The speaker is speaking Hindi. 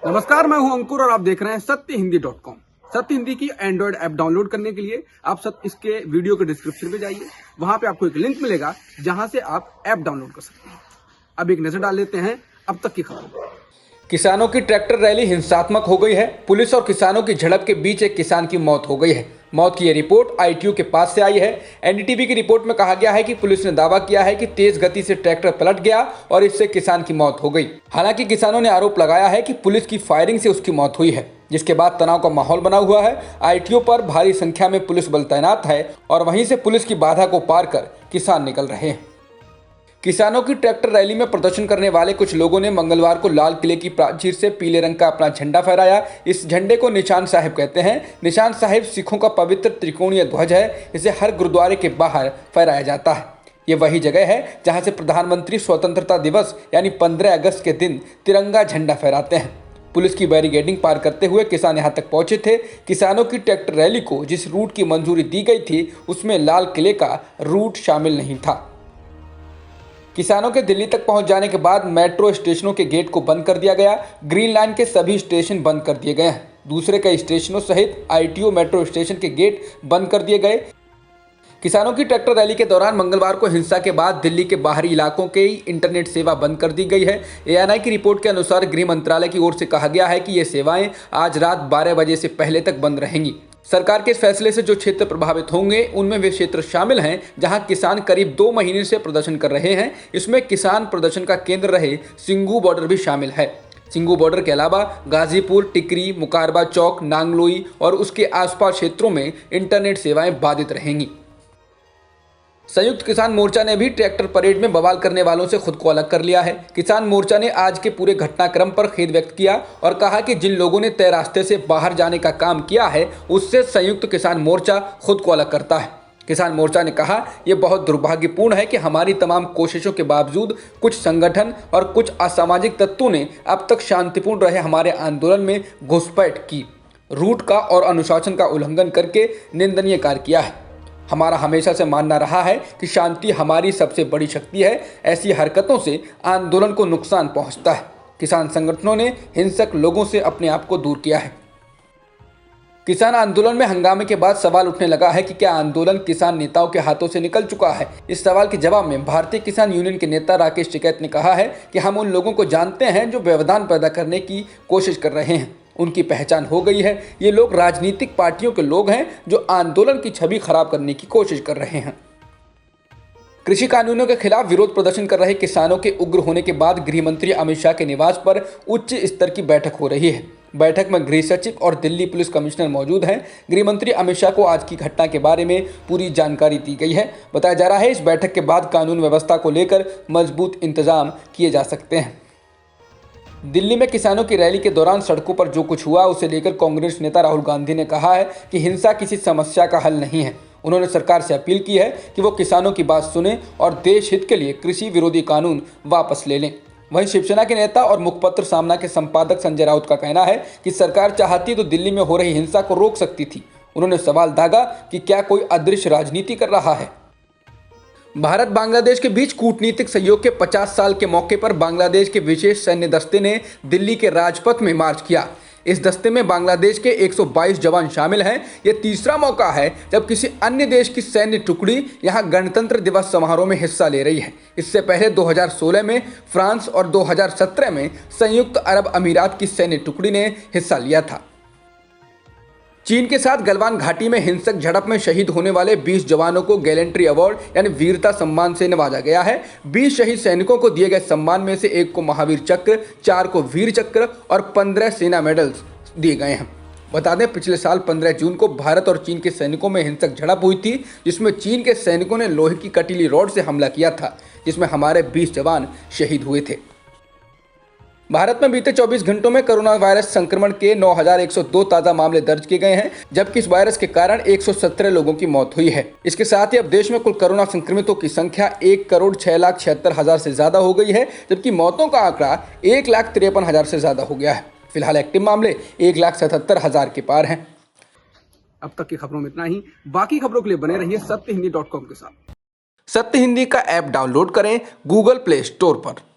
नमस्कार, मैं हूं अंकुर और आप देख रहे हैं सत्यहिंदी.com। सत्य हिंदी की एंड्रॉइड ऐप डाउनलोड करने के लिए आप इसके वीडियो के डिस्क्रिप्शन में जाइए। वहां पे आपको एक लिंक मिलेगा जहां से आप ऐप डाउनलोड कर सकते हैं। अब एक नजर डाल लेते हैं अब तक की खबरों। किसानों की ट्रैक्टर रैली हिंसात्मक हो गई है। पुलिस और किसानों की झड़प के बीच एक किसान की मौत हो गई है। मौत की यह रिपोर्ट आईटीओ के पास से आई है। एनडीटीवी की रिपोर्ट में कहा गया है कि पुलिस ने दावा किया है कि तेज गति से ट्रैक्टर पलट गया और इससे किसान की मौत हो गई। हालांकि किसानों ने आरोप लगाया है कि पुलिस की फायरिंग से उसकी मौत हुई है, जिसके बाद तनाव का माहौल बना हुआ है। आईटीओ पर भारी संख्या में पुलिस बल तैनात है और वहीं से पुलिस की बाधा को पार कर किसान निकल रहे हैं। किसानों की ट्रैक्टर रैली में प्रदर्शन करने वाले कुछ लोगों ने मंगलवार को लाल किले की प्राचीर से पीले रंग का अपना झंडा फहराया। इस झंडे को निशान साहिब कहते हैं। निशान साहिब सिखों का पवित्र त्रिकोणीय ध्वज है। इसे हर गुरुद्वारे के बाहर फहराया जाता है। ये वही जगह है जहां से प्रधानमंत्री स्वतंत्रता दिवस यानी 15 अगस्त के दिन तिरंगा झंडा फहराते हैं। पुलिस की बैरिकेडिंग पार करते हुए किसान यहां तक पहुंचे थे। किसानों की ट्रैक्टर रैली को जिस रूट की मंजूरी दी गई थी उसमें लाल किले का रूट शामिल नहीं था। किसानों के दिल्ली तक पहुंच जाने के बाद मेट्रो स्टेशनों के गेट को बंद कर दिया गया। ग्रीन लाइन के सभी स्टेशन बंद कर दिए गए हैं। दूसरे कई स्टेशनों सहित आईटीओ मेट्रो स्टेशन के गेट बंद कर दिए गए। किसानों की ट्रैक्टर रैली के दौरान मंगलवार को हिंसा के बाद दिल्ली के बाहरी इलाकों की इंटरनेट सेवा बंद कर दी गई है। एएनआई की रिपोर्ट के अनुसार गृह मंत्रालय की ओर से कहा गया है कि ये सेवाएं आज रात 12 बजे से पहले तक बंद रहेंगी। सरकार के इस फैसले से जो क्षेत्र प्रभावित होंगे उनमें वे क्षेत्र शामिल हैं जहां किसान करीब 2 महीने से प्रदर्शन कर रहे हैं। इसमें किसान प्रदर्शन का केंद्र रहे सिंगू बॉर्डर भी शामिल है। सिंगू बॉर्डर के अलावा गाजीपुर, टिकरी, मुकारबा चौक, नांगलोई और उसके आसपास क्षेत्रों में इंटरनेट सेवाएं बाधित रहेंगी। संयुक्त किसान मोर्चा ने भी ट्रैक्टर परेड में बवाल करने वालों से खुद को अलग कर लिया है। किसान मोर्चा ने आज के पूरे घटनाक्रम पर खेद व्यक्त किया और कहा कि जिन लोगों ने तय रास्ते से बाहर जाने का काम किया है उससे संयुक्त किसान मोर्चा खुद को अलग करता है। किसान मोर्चा ने कहा, यह बहुत दुर्भाग्यपूर्ण है कि हमारी तमाम कोशिशों के बावजूद कुछ संगठन और कुछ असामाजिक तत्वों ने अब तक शांतिपूर्ण रहे हमारे आंदोलन में घुसपैठ की, रूट का और अनुशासन का उल्लंघन करके निंदनीय कार्य किया है। हमारा हमेशा से मानना रहा है कि शांति हमारी सबसे बड़ी शक्ति है। ऐसी हरकतों से आंदोलन को नुकसान पहुंचता है। किसान संगठनों ने हिंसक लोगों से अपने आप को दूर किया है। किसान आंदोलन में हंगामे के बाद सवाल उठने लगा है कि क्या आंदोलन किसान नेताओं के हाथों से निकल चुका है। इस सवाल के जवाब में भारतीय किसान यूनियन के नेता राकेश टिकैत ने कहा है कि हम उन लोगों को जानते हैं जो व्यवधान पैदा करने की कोशिश कर रहे हैं। उनकी पहचान हो गई है। ये लोग राजनीतिक पार्टियों के लोग हैं जो आंदोलन की छवि खराब करने की कोशिश कर रहे हैं। कृषि कानूनों के खिलाफ विरोध प्रदर्शन कर रहे किसानों के उग्र होने के बाद गृह मंत्री अमित शाह के निवास पर उच्च स्तर की बैठक हो रही है। बैठक में गृह सचिव और दिल्ली पुलिस कमिश्नर मौजूद हैं। गृह मंत्री अमित शाह को आज की घटना के बारे में पूरी जानकारी दी गई है। बताया जा रहा है इस बैठक के बाद कानून व्यवस्था को लेकर मजबूत इंतजाम किए जा सकते हैं। दिल्ली में किसानों की रैली के दौरान सड़कों पर जो कुछ हुआ उसे लेकर कांग्रेस नेता राहुल गांधी ने कहा है कि हिंसा किसी समस्या का हल नहीं है। उन्होंने सरकार से अपील की है कि वो किसानों की बात सुने और देश हित के लिए कृषि विरोधी कानून वापस ले लें। वहीं शिवसेना के नेता और मुखपत्र सामना के संपादक संजय राउत का कहना है कि सरकार चाहती तो दिल्ली में हो रही हिंसा को रोक सकती थी। उन्होंने सवाल दागा कि क्या कोई अदृश्य राजनीति कर रहा है। भारत बांग्लादेश के बीच कूटनीतिक सहयोग के 50 साल के मौके पर बांग्लादेश के विशेष सैन्य दस्ते ने दिल्ली के राजपथ में मार्च किया। इस दस्ते में बांग्लादेश के 122 जवान शामिल हैं। यह तीसरा मौका है जब किसी अन्य देश की सैन्य टुकड़ी यहां गणतंत्र दिवस समारोह में हिस्सा ले रही है। इससे पहले 2016 में फ्रांस और 2017 में संयुक्त अरब अमीरात की सैन्य टुकड़ी ने हिस्सा लिया था। चीन के साथ गलवान घाटी में हिंसक झड़प में शहीद होने वाले 20 जवानों को गैलेंट्री अवार्ड यानी वीरता सम्मान से नवाजा गया है। 20 शहीद सैनिकों को दिए गए सम्मान में से 1 को महावीर चक्र, 4 को वीर चक्र और 15 सेना मेडल्स दिए गए हैं। बता दें, पिछले साल 15 जून को भारत और चीन के सैनिकों में हिंसक झड़प हुई थी, जिसमें चीन के सैनिकों ने लोहे की कटीली रॉड से हमला किया था, जिसमें हमारे 20 जवान शहीद हुए थे। भारत में बीते 24 घंटों में कोरोना वायरस संक्रमण के 9102 ताज़ा मामले दर्ज किए गए हैं, जबकि इस वायरस के कारण 117 लोगों की मौत हुई है। इसके साथ ही अब देश में कुल कोरोना संक्रमितों की संख्या 1,06,76,000 से ज्यादा हो गई है, जबकि मौतों का आंकड़ा 1,53,000 से ज्यादा हो गया है। फिलहाल एक्टिव मामले 1,77,000 के पार हैं। अब तक की खबरों में इतना ही। बाकी खबरों के लिए बने रहिए सत्यहिंदी.com के साथ। सत्य हिंदी का ऐप डाउनलोड करें गूगल प्ले स्टोर पर।